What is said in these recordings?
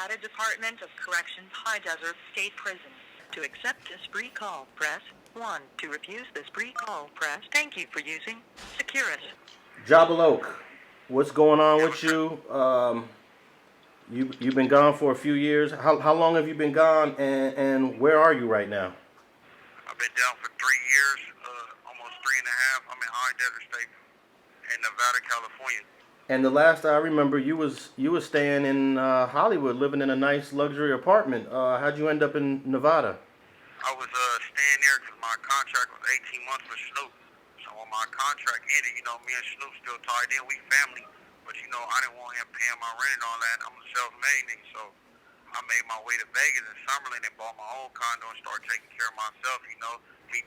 Nevada Department of Corrections High Desert State Prison. To accept this free call, press 1. To refuse this free call, press thank you for using Securus. Jooba Loc, what's going on with you? You've been gone for a few years. How long have you been gone, and where are you right now? I've been down for 3 years, almost 3.5. I'm in High Desert State in Nevada, California. And the last I remember, you was staying in Hollywood, living in a nice luxury apartment. How'd you end up in Nevada? I was staying there because my contract was 18 months with Snoop. So when my contract ended, me and Snoop still tied in. We family. But, I didn't want him paying my rent and all that. I'm a self-made nigga, so I made my way to Vegas and Summerlin and bought my own condo and started taking care of myself, He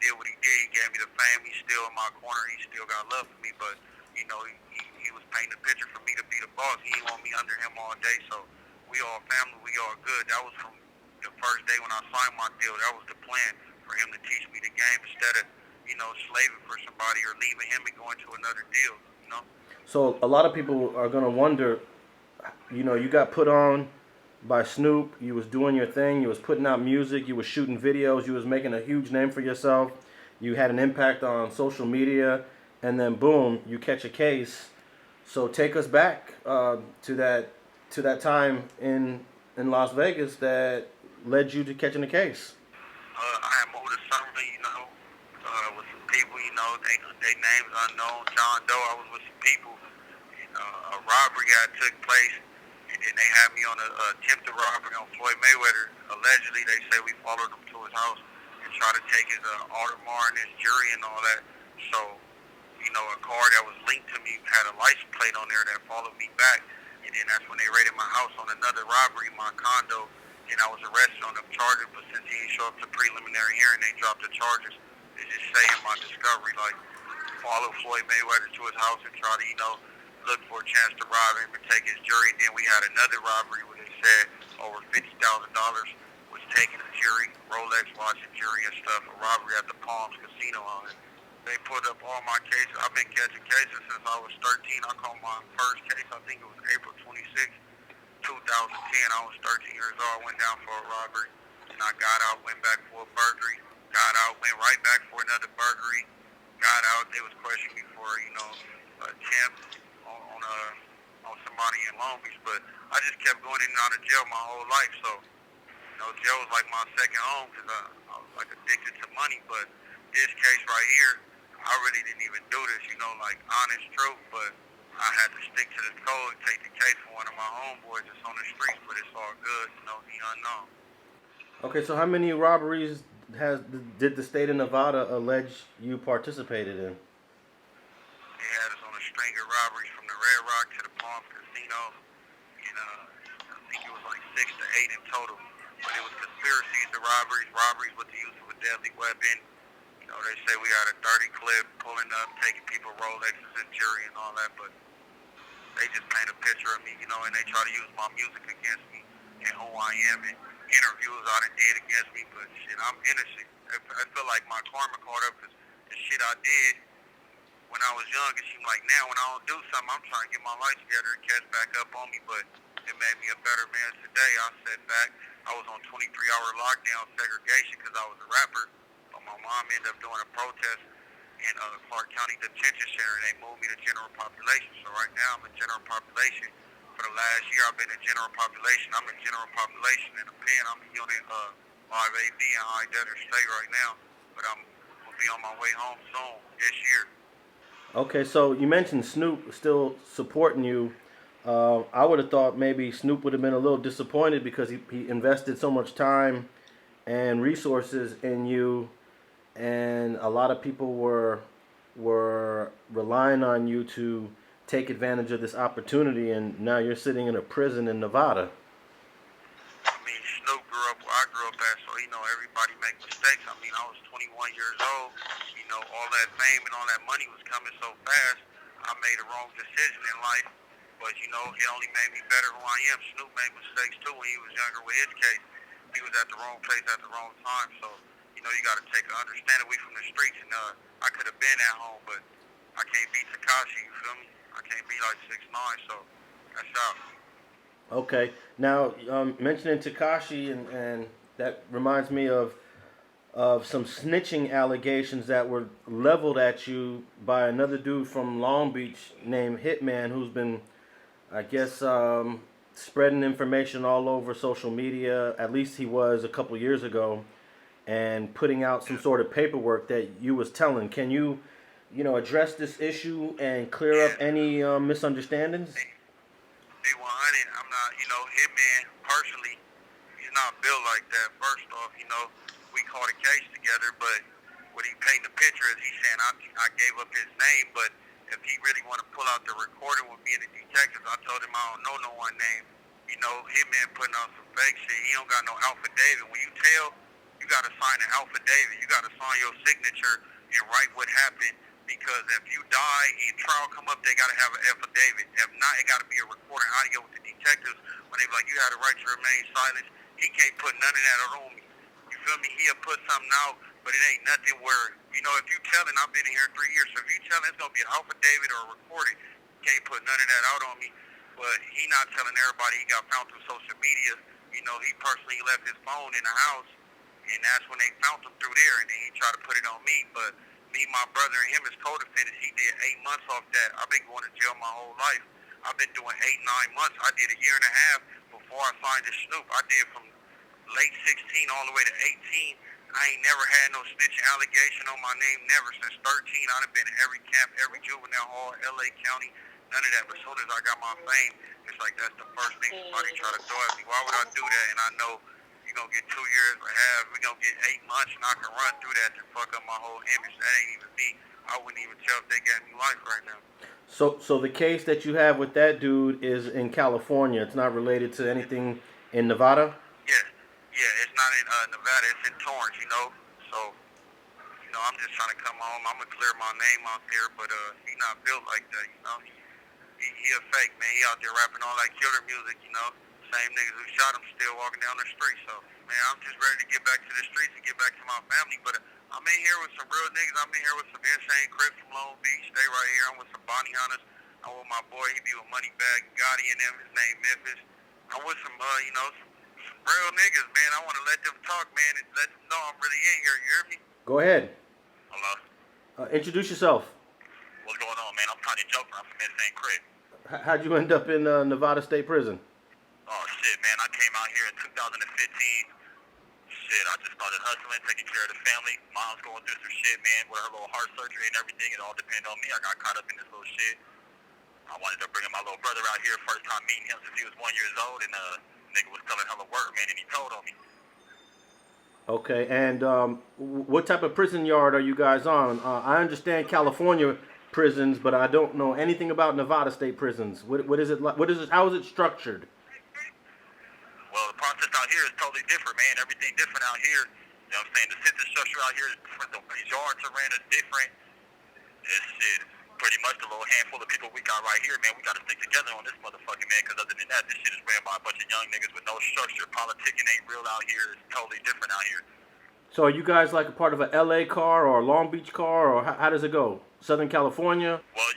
did what he did. He gave me the fame. He's still in my corner. He still got love for me. But, he was painting a picture for me to be the boss. He didn't want me under him all day. So we all family. We all good. That was from the first day when I signed my deal. That was the plan for him to teach me the game instead of, slaving for somebody or leaving him and going to another deal, So a lot of people are going to wonder, you got put on by Snoop, you was doing your thing, you was putting out music, you was shooting videos, you was making a huge name for yourself, you had an impact on social media, and then boom, you catch a case. So take us back to that time in Las Vegas that led you to catching a case. I had moved to Summerlin, with some people, they names unknown, John Doe. I was with some people, and a robbery took place, and then they had me on an attempted robbery on Floyd Mayweather. Allegedly, they say we followed him to his house and tried to take his Audemars and his jury and all that. So, a car that was linked to me had a license plate on there that followed me back, and then that's when they raided my house on another robbery, my condo, and I was arrested on them charges, but since he didn't show up to preliminary hearing, they dropped the charges. They just say in my discovery, like, follow Floyd Mayweather to his house and try to, look for a chance to rob him and take his jury. And then we had another robbery where they said over $50,000 was taking a jury, Rolex watch and jury and stuff, a robbery at the Palms Casino on it. They put up all my cases. I've been catching cases since I was 13. I called my first case, I think it was April 26, 2010. I was 13 years old. I went down for a robbery, and I got out, went back for a burglary, got out, went right back for another burglary, got out. They was questioning me for, attempt on somebody in Long Beach, but I just kept going in and out of jail my whole life. So, jail was like my second home because I was like addicted to money. But this case right here, I really didn't even do this, like honest truth, but I had to stick to the code, take the case for one of my homeboys that's on the streets, but it's all good, the unknown. Okay, so how many robberies did the state of Nevada allege you participated in? They had us on a string of robberies from the Red Rock to the Palms Casino, and I think it was like 6 to 8 in total. But it was conspiracies to robberies with the use of a deadly weapon. They say we had a 30 clip pulling up, taking people Rolexes and jury and all that, but they just paint a picture of me, and they try to use my music against me and who I am and interviews I done did against me, but shit, I'm innocent. I feel like my karma caught up because the shit I did when I was young, it seemed like now when I don't do something, I'm trying to get my life together and catch back up on me, but it made me a better man today. I sat back. I was on 23-hour lockdown segregation because I was a rapper, but my mom ended up doing a protest in Clark County Detention Center, and they moved me to general population. So right now I'm in general population. For the last year, I've been in general population. I'm in general population in a pen. I'm in unit 5AB in High Desert State right now, but I'm going to be on my way home soon this year. Okay, so you mentioned Snoop still supporting you. I would have thought maybe Snoop would have been a little disappointed because he invested so much time and resources in you, and a lot of people were relying on you to take advantage of this opportunity, and now you're sitting in a prison in Nevada. I mean, Snoop grew up where I grew up at, so, everybody make mistakes. I mean, I was 21 years old. All that fame and all that money was coming so fast. I made a wrong decision in life, but, it only made me better who I am. Snoop made mistakes, too, when he was younger with his case. He was at the wrong place at the wrong time, so, you got to take an understanding. We from the streets, and I could have been at home, but I can't be Tekashi, you feel me? I can't be like 6'9", so that's out. Okay. Now, mentioning Takashi, and that reminds me of some snitching allegations that were leveled at you by another dude from Long Beach named Hitman, who's been, I guess, spreading information all over social media. At least he was a couple years ago, and putting out some sort of paperwork that you was telling. Can you, address this issue and clear up Yeah. any misunderstandings? B100, I'm not, Hitman personally, he's not built like that. First off, we caught a case together, but what he painted the picture is he's saying I gave up his name, but if he really want to pull out the recording with me and the detectives, I told him I don't know no one name. Hitman putting out some fake shit. He don't got no affidavit. When you tell, you got to sign an affidavit. You got to sign your signature and write what happened. Because if you die, and trial come up, they got to have an affidavit. If not, it got to be a recording audio with the detectives when they be like, you had a right to remain silent. He can't put none of that on me. You feel me? He'll put something out, but it ain't nothing where, if you telling, I've been here 3 years, so if you telling, it's going to be an affidavit or a recording. Can't put none of that out on me. But he not telling everybody he got found through social media. He personally left his phone in the house, and that's when they found him through there, and then he tried to put it on me. But me, my brother, and him as co-defendants, he did 8 months off that. I've been going to jail my whole life. I've been doing 8, 9 months. I did a year and a half before I signed this Snoop. I did from late 16 all the way to 18. I ain't never had no snitching allegation on my name, never since 13. I done been in every camp, every juvenile hall, LA County, none of that. But as soon as I got my fame, it's like that's the first thing somebody try to throw at me. Why would I do that? And I know you're going to get 2 years or half. We're going to get 8 months, and I can run through that to fuck up my whole image. That ain't even me. I wouldn't even tell if they gave me life right now. So the case that you have with that dude is in California. It's not related to anything in Nevada? Yeah. Yeah, it's not in Nevada. It's in Torrance, So, I'm just trying to come home. I'm going to clear my name out there, but he not built like that, He a fake, man. He out there rapping all that killer music. Same niggas who shot him still walking down the street. So, man, I'm just ready to get back to the streets and get back to my family. But I'm in here with some real niggas. I'm in here with some insane Crips from Long Beach. They right here. I'm with some bounty hunters. I'm with my boy. He be with Moneybag, Gotti, and them. His name Memphis. I'm with some, some real niggas, man. I want to let them talk, man, and let them know I'm really in here. You hear me? Go ahead. Hello? Introduce yourself. What's going on, man? I'm Contact Jooba. I'm from insane Crip. How'd you end up in Nevada State Prison? Oh, shit, man. I came out here in 2015. Shit, I just started hustling, taking care of the family. Mom's going through some shit, man, with her little heart surgery and everything. It all depended on me. I got caught up in this little shit. I wanted to bring my little brother out here. First time meeting him since he was 1 year old. And nigga was telling hella word, man, and he told on me. Okay, and what type of prison yard are you guys on? I understand California prisons, but I don't know anything about Nevada State prisons. What is it like? How is it structured? Well, the process out here is totally different, man. Everything different out here. You know what I'm saying? The sentence structure out here is different. The yards are ran is different. It's shit. Pretty much the little handful of people we got right here, man. We got to stick together on this motherfucking, man, because other than that, this shit is ran by a bunch of young niggas with no structure. Politicking ain't real out here. It's totally different out here. So are you guys like a part of a LA car or a Long Beach car, or how does it go? Southern California? Well,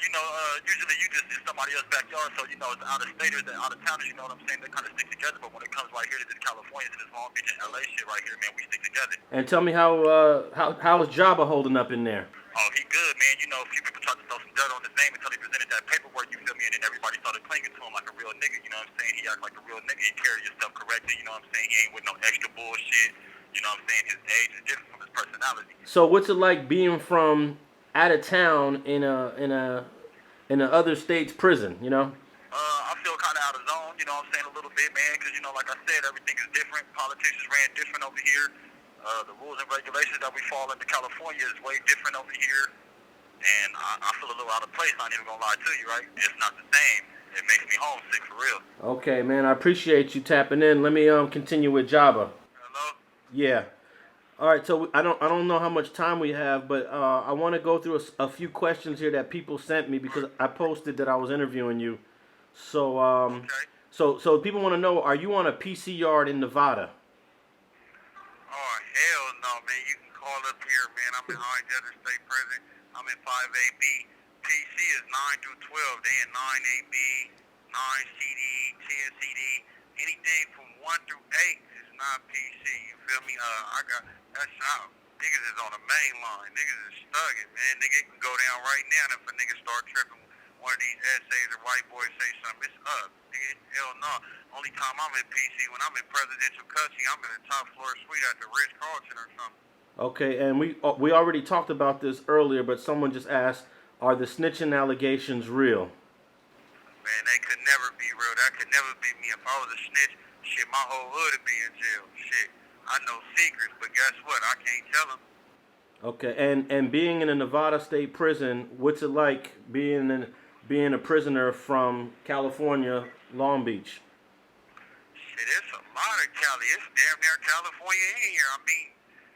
usually you just in somebody else's backyard, so it's out of staters and out of towners, you know what I'm saying? They kind of stick together, but when it comes right here to this California, to this Long Beach and LA shit right here, man, we stick together. And tell me how is Jooba holding up in there? Oh, he good, man. A few people tried to throw some dirt on his name until he presented that paperwork, you feel me? And then everybody started clinging to him like a real nigga, you know what I'm saying? He act like a real nigga. He carry himself correctly, you know what I'm saying? He ain't with no extra bullshit, you know what I'm saying? His age is different from his personality. So what's it like being from out of town in a other state's prison, I feel kind of out of zone, you know what I'm saying, a little bit, man, because, like I said, everything is different. Politics is ran different over here. The rules and regulations that we fall into California is way different over here. And I feel a little out of place, I ain't even going to lie to you, right? It's not the same. It makes me homesick, for real. Okay, man, I appreciate you tapping in. Let me continue with Jooba. Hello? Yeah. All right, so I don't know how much time we have, but I want to go through a few questions here that people sent me because I posted that I was interviewing you. So Okay. so people want to know, are you on a PC yard in Nevada? Oh, hell no, man. You can call up here, man. I'm in High Desert State Prison. I'm in 5AB. PC is 9 through 12. They in 9AB. CD, 10 CD, anything from 1 through 8 is not PC. You feel me? I got that's out. Niggas is on the main line. Niggas is stugging, man. Nigga, it can go down right now if a nigga start tripping. One of these essays or white boys say something, it's up. Nigga, hell no. Only time I'm in PC when I'm in presidential custody, I'm in the top floor suite at the Ritz Carlton or something. Okay, and we already talked about this earlier, but someone just asked, are the snitching allegations real? Man, they could never be real. That could never be me. If I was a snitch, shit, my whole hood would be in jail. Shit, I know secrets, but guess what? I can't tell them. Okay, and being in a Nevada state prison, what's it like being a prisoner from California, Long Beach? Shit, it's a lot of Cali. It's damn near California in here. I mean,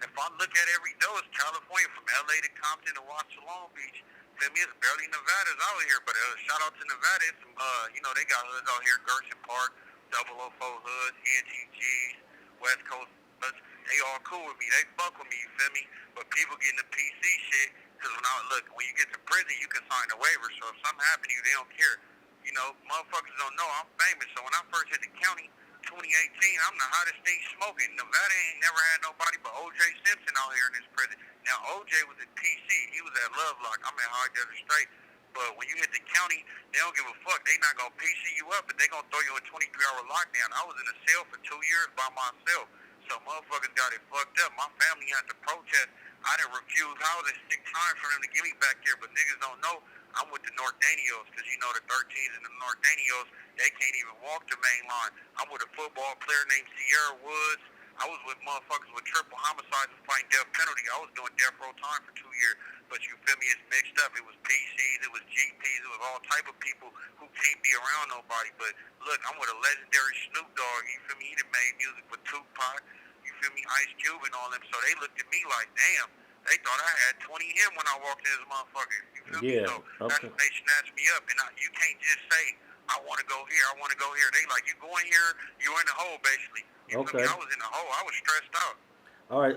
if I look at every door, it's California from LA to Compton to Washington, Long Beach. Feel me? It's barely Nevada's out here, but shout out to Nevada. It's some, they got hoods out here, Gerson Park, 004 hoods, NTGs, West Coast hoods. They all cool with me. They fuck with me, you feel me? But people getting the PC shit, because when you get to prison, you can sign a waiver. So if something happen to you, they don't care. You know, motherfuckers don't know I'm famous. So when I first hit the county, 2018, I'm the hottest thing smoking. Nevada ain't never had nobody but O.J. Simpson out here in this prison. Now, O.J. was at PC. He was at Lovelock. I'm at High Desert Straight. But when you hit the county, they don't give a fuck. They not going to PC you up, but they going to throw you in 23-hour lockdown. I was in a cell for 2 years by myself. So motherfuckers got it fucked up. My family had to protest. I didn't refuse housing. It took time for them to get me back here, but niggas don't know. I'm with the North Daniels, because you know the 13s and the North Daniels, they can't even walk the main line. I'm with a football player named Sierra Woods. I was with motherfuckers with triple homicides and fighting death penalty. I was doing death row time for 2 years. But you feel me, it's mixed up. It was PCs, it was GPs, it was all type of people who can't be around nobody. But look, I'm with a legendary Snoop Dogg. You feel me? He done made music with Tupac. You feel me? Ice Cube and all them. So they looked at me like, damn. They thought I had 20 him when I walked in this motherfucker. You feel me? So that's when they snatched me up. And you can't just say, I want to go here, I want to go here. They like, you going here, you're in the hole, basically. You feel me? I was in the hole. I was stressed out. All right.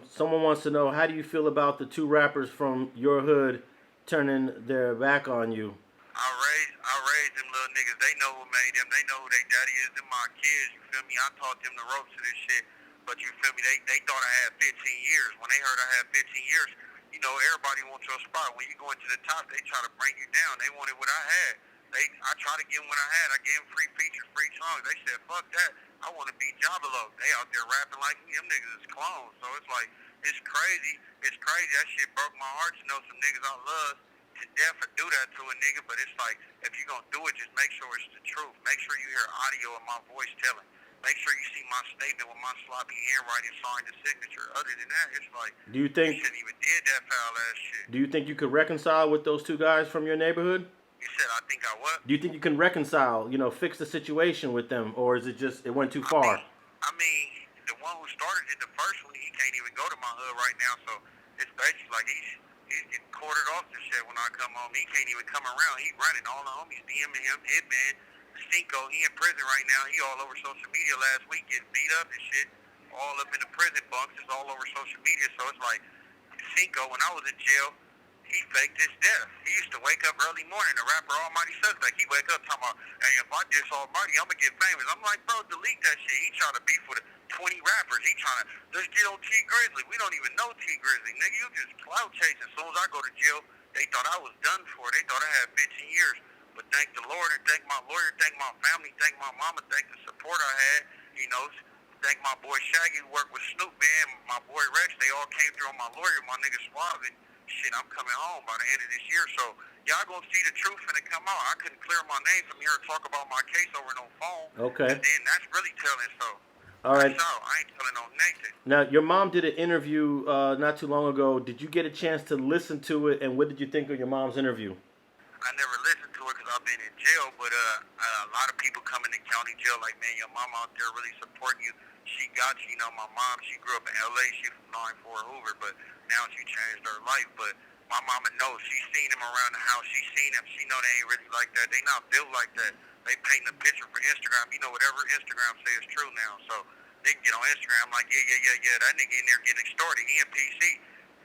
Someone wants to know, how do you feel about the two rappers from your hood turning their back on you? I raised them little niggas. They know who made them. They know who their daddy is. Them my kids. You feel me? I taught them the ropes of this shit. But you feel me? They thought I had 15 years. When they heard I had 15 years, you know, everybody wants your spot. When you go into the top, they try to bring you down. They wanted what I had. I tried to give them what I had. I gave them free features, free songs. They said, fuck that. I want to be Jooba Loc. They out there rapping like me. Them niggas is clones. So it's like, it's crazy. It's crazy. That shit broke my heart to know some niggas I love to death or do that to a nigga. But it's like, if you're going to do it, just make sure it's the truth. Make sure you hear audio of my voice telling. Make sure you see my statement with my sloppy handwriting signed the signature. Other than that, it's like, do you think you shouldn't even did that foul ass shit. Do you think you could reconcile with those two guys from your neighborhood? You said, I think I what? Do you think you can reconcile, fix the situation with them, or is it just, it went too far? I mean, the one who started it, the first one, he can't even go to my hood right now, so it's basically like he's getting quartered off the shit when I come home. He can't even come around. He running. All the homies DMing him, Hitman, Cinco, he in prison right now. He all over social media last week getting beat up and shit. All up in the prison bunks. It's all over social media. So it's like, Cinco, when I was in jail, he faked his death. He used to wake up early morning, the rapper Almighty Suspect. He wake up talking about, hey, if I diss Almighty, I'm going to get famous. I'm like, bro, delete that shit. He trying to beef with 20 rappers. He trying to, let's get on T Grizzly. We don't even know T Grizzly. Nigga, you just clout chasing. As soon as I go to jail, they thought I was done for. They thought I had 15 years. But thank the Lord and thank my lawyer, thank my family, thank my mama, thank the support I had, thank my boy Shaggy who worked with Snoop, man, my boy Rex, they all came through on my lawyer, my nigga Suave, and shit, I'm coming home by the end of this year, so y'all gonna see the truth when it come out. I couldn't clear my name from here and talk about my case over no phone. Okay. And then that's really telling, so. All right. I ain't telling on Nathan. Now, your mom did an interview not too long ago. Did you get a chance to listen to it, and what did you think of your mom's interview? I never listened to it because I've been in jail, but a lot of people come into county jail like, man, your mom out there really supporting you. She got you. My mom, she grew up in L.A. She from 94 Hoover, but now she changed her life. But my mama knows. She's seen them around the house. She's seen them. She know they ain't really like that. They not built like that. They paint a picture for Instagram. Whatever Instagram say is true now. So they can get on Instagram like, yeah. That nigga in there getting extorted. He in PC.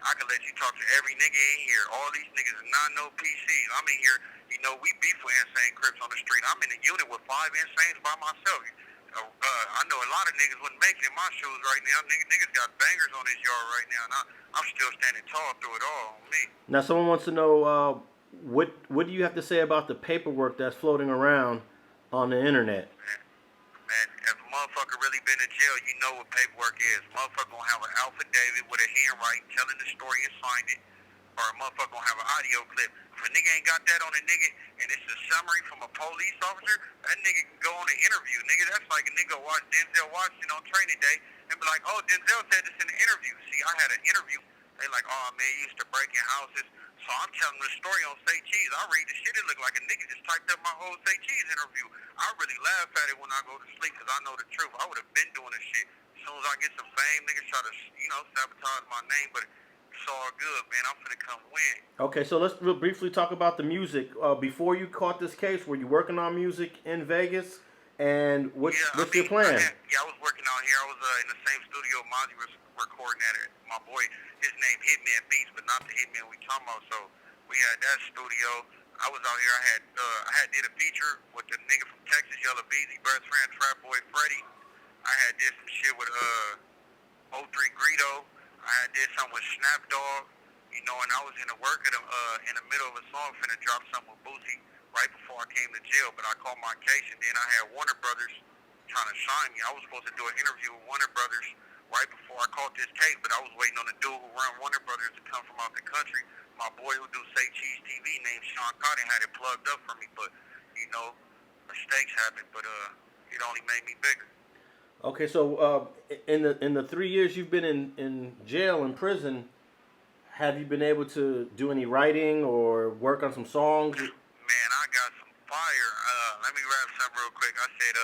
I can let you talk to every nigga in here. All these niggas are not no PCs. I'm in here, You know, we beef with insane Crips on the street. I'm in a unit with 5 insanes by myself. I know a lot of niggas wouldn't make it in my shoes right now. Niggas got bangers on his yard right now, and I'm still standing tall through it all on me. Now, someone wants to know what do you have to say about the paperwork that's floating around on the internet? Man, if a motherfucker really been in jail, you know what paperwork is. Motherfucker gonna have an affidavit with a handwriting telling the story and sign it, or a motherfucker gonna have an audio clip. If a nigga ain't got that on a nigga, and it's a summary from a police officer, that nigga can go on an interview. Nigga, that's like a nigga watch Denzel Washington on training day and be like, oh, Denzel said this in the interview. See, I had an interview. They like, oh, man, you used to break in houses. So I'm telling the story on Say Cheese. I read the shit. It looked like a nigga just typed up my whole Say Cheese interview. I really laugh at it when I go to sleep because I know the truth. I would have been doing this shit. As soon as I get some fame, niggas try to, sabotage my name, but it's all good, man. I'm finna come win. Okay, so let's real briefly talk about the music. Before you caught this case, were you working on music in Vegas? And what's your plan? I was working out here. I was in the same studio Mozzie was recording at it. My boy, his name Hitman Beats, but not the Hitman we talking about. So we had that studio. I was out here. I had did a feature with the nigga from Texas, Yellow Beezy, best friend, Trap Boy Freddy. I had did some shit with O3 Greedo. I had did something with Snap Dogg, and I was in the work of in the middle of a song, finna drop something with Boosie right before I came to jail, but I called my case, and then I had Warner Brothers trying to sign me. I was supposed to do an interview with Warner Brothers right before I caught this case, but I was waiting on the dude who run Warner Brothers to come from out the country. My boy who do Say Cheese TV named Sean Cotton had it plugged up for me, but, mistakes happen, but it only made me bigger. Okay, so in the 3 years you've been in jail, in prison, have you been able to do any writing or work on some songs? Man, I got some fire. Let me rap something real quick. I said,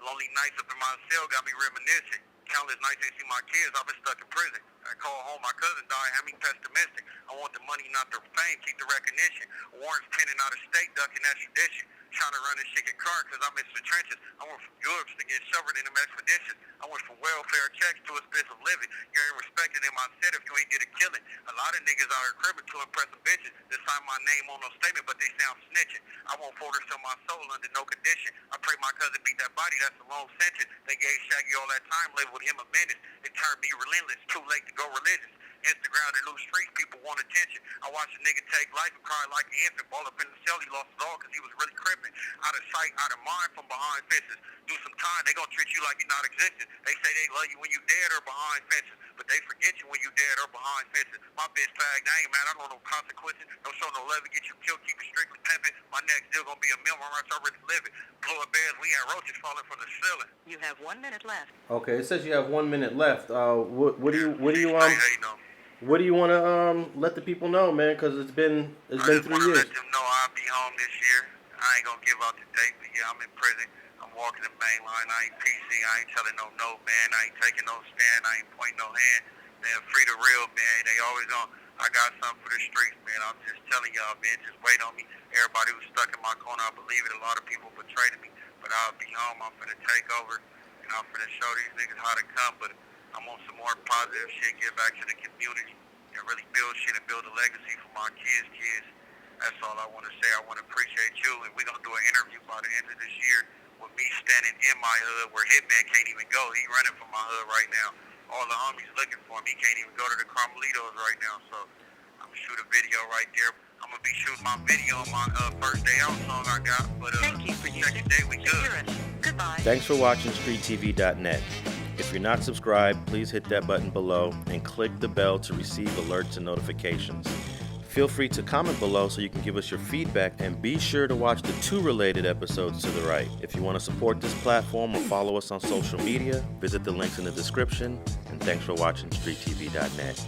lonely nights up in my cell got me reminiscing. Countless nights ain't see my kids. I've been stuck in prison. I call home, my cousin died, had me pessimistic. I want the money, not the fame, keep the recognition. Warrants pending out of state, ducking extradition. Trying to run this shit get current because I'm in the trenches. I went from goods to get shoved in them expeditions. I went from welfare checks to expensive living. You ain't respected in my set if you ain't did a killing. A lot of niggas out here cribbing to impress some bitches. They sign my name on no statement, but they say I'm snitching. I won't forward sell my soul under no condition. I pray my cousin beat that body, that's a long sentence. They gave Shaggy all that time, labeled him a menace. It turned me relentless, too late to go religious. Instagram and loose streets, people want attention. I watched a nigga take life and cry like an infant. Ball up in the cell, he lost it all because he was really crippin'. Out of sight, out of mind from behind fences. Do some time, they gonna treat you like you're not existing. They say they love you when you dead or behind fences, but they forget you when you dead or behind fences. My bitch tagged, I ain't mad, I don't know no consequences. Don't show no love, get you killed, keep it strictly pimpin'. My neck's still gonna be a meal, my rights already living. Blow up beds, we had roaches falling from the ceiling. You have 1 minute left. Okay, it says you have 1 minute left. What do you want to let the people know, man? Because it's been 3 years. I just want to let them know I'll be home this year. I ain't gonna give out the date, but yeah, I'm in prison. I'm walking the main line. I ain't PC. I ain't telling no man. I ain't taking no stand. I ain't pointing no hand. Man, free the real, man. They always on. I got something for the streets, man. I'm just telling y'all, man. Just wait on me. Everybody who's stuck in my corner, I believe it. A lot of people betrayed me, but I'll be home. I'm finna take over, and I'm finna show these niggas how to come. But I'm on some more positive shit. Get back to the community and really build shit and build a legacy for my kids. That's all I want to say. I want to appreciate you, and we're gonna do an interview by the end of this year with me standing in my hood where Hitman can't even go. He running from my hood right now. All the homies looking for him. He can't even go to the Carmelitos right now. So I'm gonna shoot a video right there. I'm gonna be shooting my video on my first day out song I got. But Thank you for second day we good. Goodbye. Thanks for watching StreetTV.net. If you're not subscribed, please hit that button below and click the bell to receive alerts and notifications. Feel free to comment below so you can give us your feedback, and be sure to watch the 2 related episodes to the right. If you want to support this platform or follow us on social media, visit the links in the description, and thanks for watching StreetTV.net.